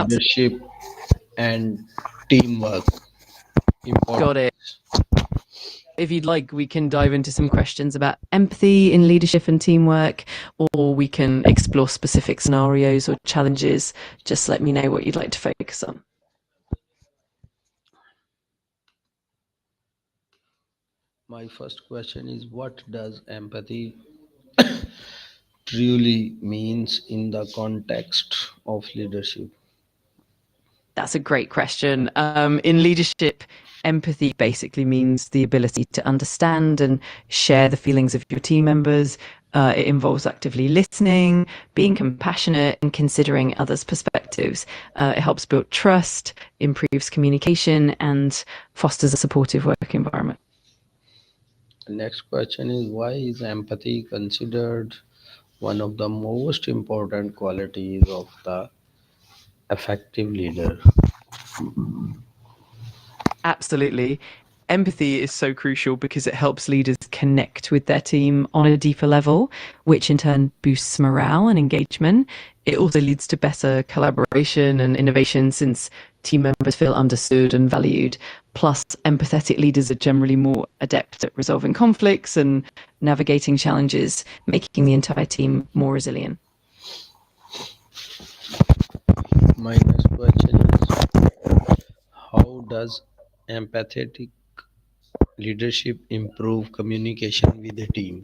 leadership and teamwork Got it. importance? If you'd like, we can dive into some questions about empathy in leadership and teamwork, or we can explore specific scenarios or challenges. Just let me know what you'd like to focus on. My first question is, what does empathy truly means in the context of leadership? That's a great question. In leadership, empathy basically means the ability to understand and share the feelings of your team members. It involves actively listening, being compassionate, and considering others' perspectives. It helps build trust, improves communication, and fosters a supportive work environment. The next question is, why is empathy considered one of the most important qualities of the effective leader? Absolutely. Empathy is so crucial because it helps leaders connect with their team on a deeper level, which in turn boosts morale and engagement. It also leads to better collaboration and innovation since team members feel understood and valued. Plus, empathetic leaders are generally more adept at resolving conflicts and navigating challenges, making the entire team more resilient. My next question is, how does empathetic leadership improve communication with the team?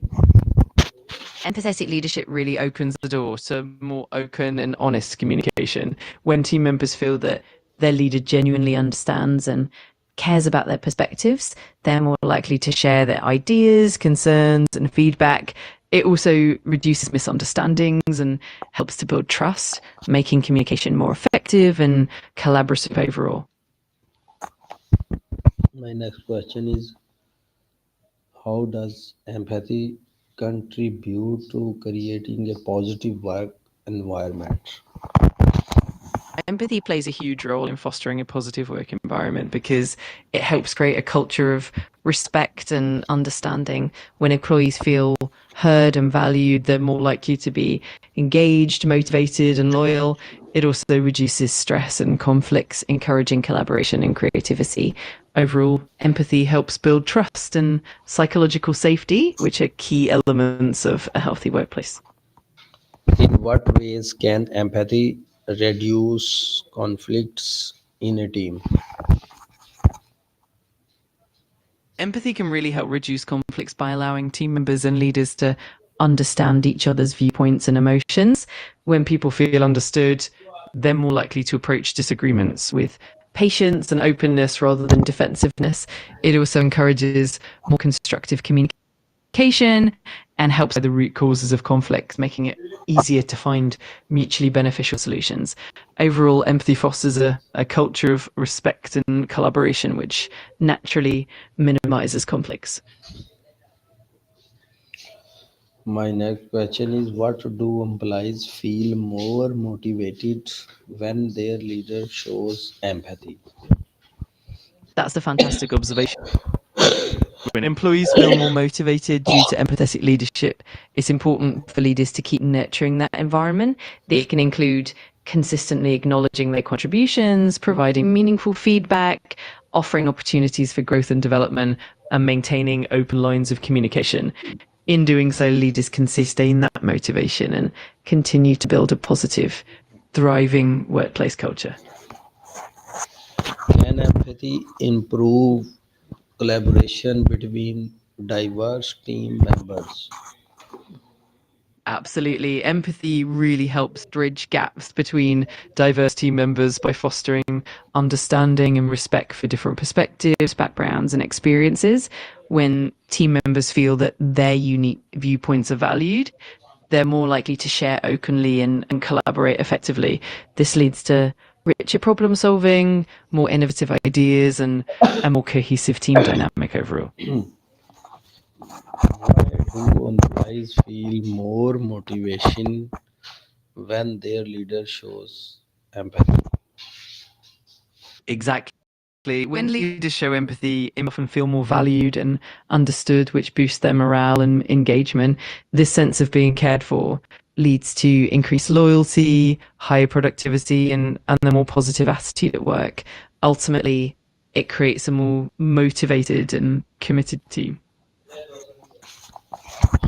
Empathetic leadership really opens the door to more open and honest communication. When team members feel that their leader genuinely understands and cares about their perspectives, they're more likely to share their ideas, concerns, and feedback. It also reduces misunderstandings and helps to build trust, making communication more effective and collaborative overall. My next question is, how does empathy contribute to creating a positive work environment? Empathy plays a huge role in fostering a positive work environment because it helps create a culture of respect and understanding. When employees feel heard and valued, they're more likely to be engaged, motivated, and loyal. It also reduces stress and conflicts, encouraging collaboration and creativity. Overall, empathy helps build trust and psychological safety, which are key elements of a healthy workplace. In what ways can empathy reduce conflicts in a team? Empathy can really help reduce conflicts by allowing team members and leaders to understand each other's viewpoints and emotions. When people feel understood, they're more likely to approach disagreements with patience and openness rather than defensiveness. It also encourages more constructive communication and helps with the root causes of conflicts, making it easier to find mutually beneficial solutions. Overall, empathy fosters a culture of respect and collaboration, which naturally minimizes conflicts. My next question is, what do employees feel more motivated when their leader shows empathy? That's a fantastic observation. When employees feel more motivated due to empathetic leadership, it's important for leaders to keep nurturing that environment. They can include consistently acknowledging their contributions, providing meaningful feedback, offering opportunities for growth and development, and maintaining open lines of communication. In doing so, leaders can sustain that motivation and continue to build a positive, thriving workplace culture. Can empathy improve collaboration between diverse team members? Absolutely. Empathy really helps bridge gaps between diverse team members by fostering understanding and respect for different perspectives, backgrounds, and experiences. When team members feel that their unique viewpoints are valued, they're more likely to share openly and collaborate effectively. This leads to richer problem solving, more innovative ideas, and a more cohesive team dynamic overall. Why do employees feel more motivation when their leader shows empathy? Exactly. When leaders show empathy, they often feel more valued and understood, which boosts their morale and engagement. This sense of being cared for leads to increased loyalty, higher productivity, and a more positive attitude at work. Ultimately, it creates a more motivated and committed team.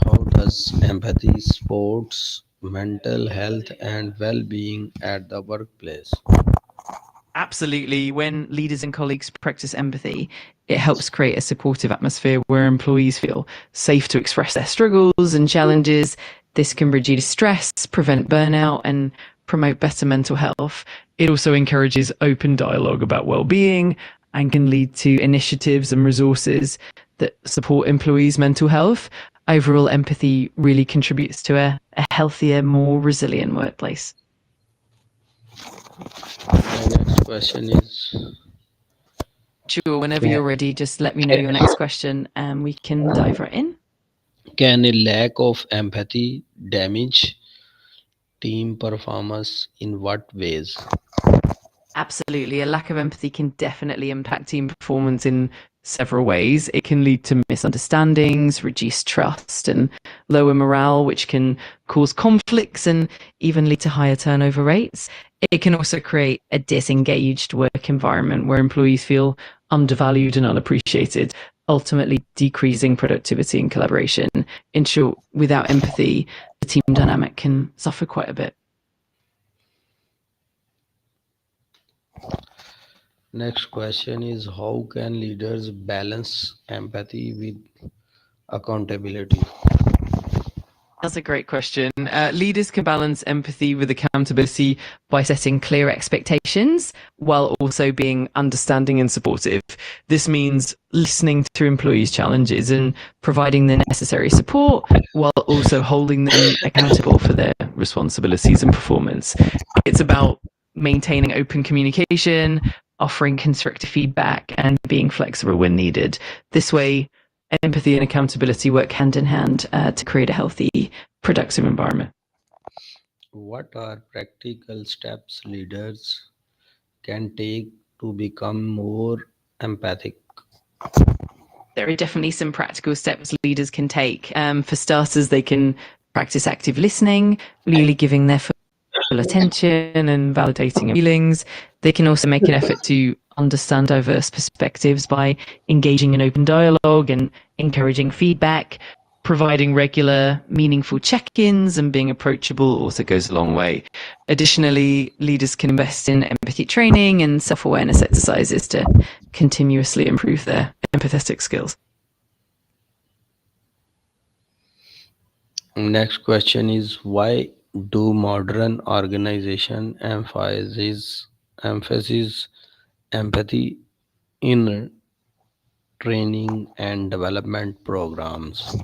How does empathy supports mental health and well-being at the workplace? Absolutely. When leaders and colleagues practice empathy, it helps create a supportive atmosphere where employees feel safe to express their struggles and challenges. This can reduce stress, prevent burnout, and promote better mental health. It also encourages open dialogue about well-being and can lead to initiatives and resources that support employees' mental health. Overall, empathy really contributes to a healthier, more resilient workplace. My next question is Sure, whenever can, you're ready, just let me know your next question and we can dive right in. can a lack of empathy damage team performance in what ways? Absolutely. A lack of empathy can definitely impact team performance in several ways. It can lead to misunderstandings, reduced trust, and lower morale, which can cause conflicts and even lead to higher turnover rates. It can also create a disengaged work environment where employees feel undervalued and unappreciated, ultimately decreasing productivity and collaboration. In short, without empathy, the team dynamic can suffer quite a bit. Next question is how can leaders balance empathy with accountability? That's a great question. Leaders can balance empathy with accountability by setting clear expectations while also being understanding and supportive. This means listening to employees' challenges and providing the necessary support while also holding them accountable for their responsibilities and performance. It's about maintaining open communication, offering constructive feedback, and being flexible when needed. This way, empathy and accountability work hand in hand to create a healthy, productive environment. What are practical steps leaders can take to become more empathic? There are definitely some practical steps leaders can take. For starters, they can practice active listening, really giving their full attention and validating feelings. They can also make an effort to understand diverse perspectives by engaging in open dialogue and encouraging feedback. Providing regular, meaningful check ins and being approachable also goes a long way. Additionally, leaders can invest in empathy training and self awareness exercises to continuously improve their empathetic skills. Next question is why do modern organization emphasize empathy in training and development programs?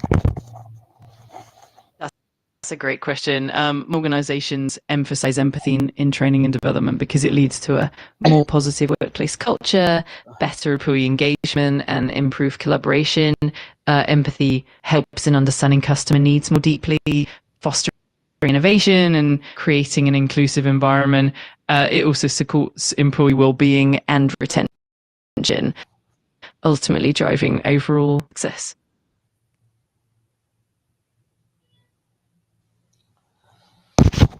That's a great question. Organizations emphasize empathy in training and development because it leads to a more positive workplace culture, better employee engagement, and improved collaboration. Empathy helps in understanding customer needs more deeply, fostering innovation, and creating an inclusive environment. It also supports employee well-being and retention, ultimately driving overall success.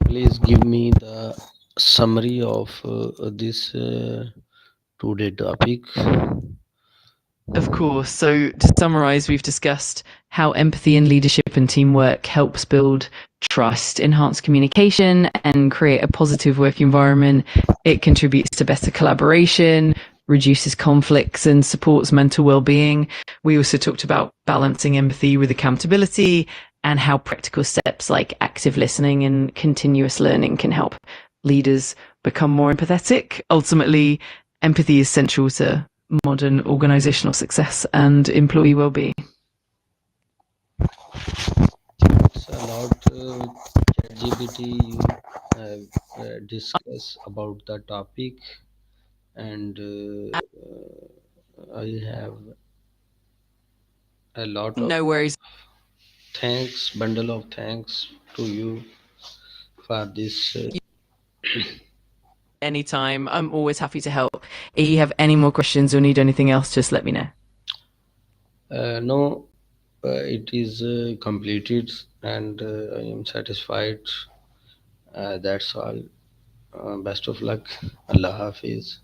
Please give me the summary of this today topic. Of course. So, to summarize, we've discussed how empathy and leadership and teamwork helps build trust, enhance communication, and create a positive work environment. It contributes to better collaboration, reduces conflicts, and supports mental well being. We also talked about balancing empathy with accountability and how practical steps like active listening and continuous learning can help leaders become more empathetic. Ultimately, empathy is central to modern organizational success and employee well-being. It's a lot ChatGPT you have discussed about the topic, and I have a lot of No worries. thanks, bundle of thanks to you for this. Anytime. I'm always happy to help. If you have any more questions or need anything else, just let me know. No, it is completed, and I am satisfied. That's all. Best of luck. Allah Hafiz.